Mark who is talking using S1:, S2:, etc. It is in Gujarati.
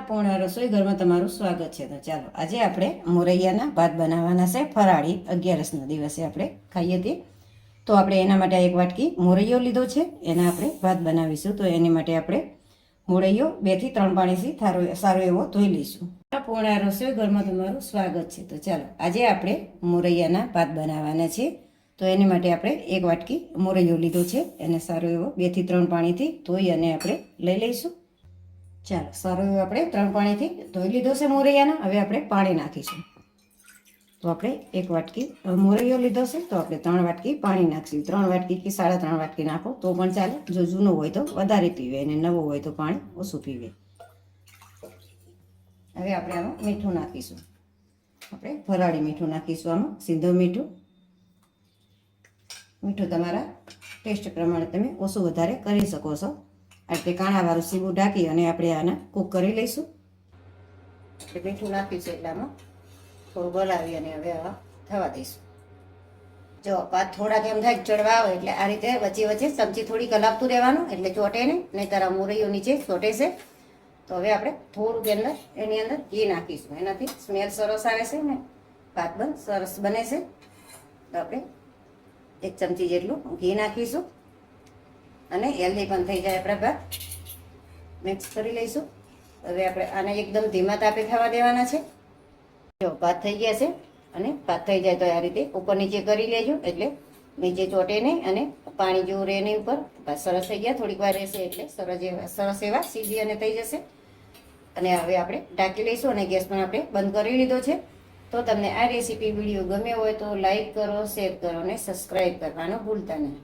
S1: પૂર્ણ રસોઈ ઘરમાં તમારું સ્વાગત છે. તો ચાલો આજે આપણે મોરૈયાના ભાત બનાવવાના છે. ફરાળી 11ના દિવસે આપણે ખાઈએ તે. તો આપણે એના માટે એક વાટકી મોરૈયો લીધો છે, એના આપણે ભાત બનાવીશું. તો એની માટે આપણે મોરૈયો 2 થી 3 પાણીથી સારો એવો ધોઈ લઈશું. પૂર્ણ રસોઈ ઘરમાં તમારું સ્વાગત છે. તો ચાલો આજે આપણે મોરૈયાના ભાત બનાવવાના છે. તો એની માટે આપણે એક વાટકી મોરૈયો લીધો છે, એને સારો એવો 2 થી 3 પાણીથી ધોઈ અને આપણે લઈ લઈશું. ચાલો સારો એવો આપણે 3 પાણીથી ધોઈ લીધો છે મોરૈયાના. હવે આપણે પાણી નાખીશું. તો આપણે એક વાટકી મોરૈયો લીધો છે, તો આપણે 3 વાટકી પાણી નાખીશું. 3 વાટકી કે 3.5 વાટકી નાખો તો પણ ચાલે. જો જૂનું હોય તો વધારે પીવે અને નવું હોય તો પાણી ઓછું પીવે. હવે આપણે આમાં મીઠું નાખીશું. આપણે ફરાળી મીઠું નાખીશું. આમાં સીધું મીઠું તમારા ટેસ્ટ પ્રમાણે તમે ઓછું વધારે કરી શકો છો. આ રીતે કાણાવાળું સીવું ઢાંકી અને આપણે આને કૂક કરી લઈશું. આપણે મીઠું નાખીશું એટલે આમાં થોડું ગલાવી અને હવે આવા થવા દઈશું. જો ભાત થોડાક એમ થાય ચડવા આવે એટલે આ રીતે વચ્ચે વચ્ચે ચમચી થોડી હલાવતું રહેવાનું, એટલે ચોટે નહીં, નહીં તારા મોરૈયો નીચે ચોટે છે. તો હવે આપણે થોડુંક એની અંદર ઘી નાખીશું. એનાથી સ્મેલ સરસ આવે છે ને ભાત પણ સરસ બને છે. તો આપણે 1 ચમચી જેટલું ઘી નાખીશું અને હેલ્ધી પણ થઈ જાય આપણે ભાત. મિક્સ કરી લઈશું. હવે આપણે આને એકદમ ધીમા તાપે થવા દેવાના છે. જો ભાત થઈ ગયા છે અને ભાત થઈ જાય તો આ રીતે ઉપર નીચે કરી લેજો, એટલે નીચે ચોટે નહીં અને પાણી જેવું રહે નહીં ઉપર. ભાત સરસ થઈ ગયા, થોડીક વાર રહેશે એટલે સરસ એવા સીધી અને થઈ જશે. અને હવે આપણે ઢાંકી લઈશું અને ગેસ પણ આપણે બંધ કરી લીધો છે. તો તમને આ રેસીપી વિડીયો ગમ્યો હોય તો લાઈક કરો, શેર કરો અને સબસ્ક્રાઈબ કરવાનું ભૂલતા નહીં.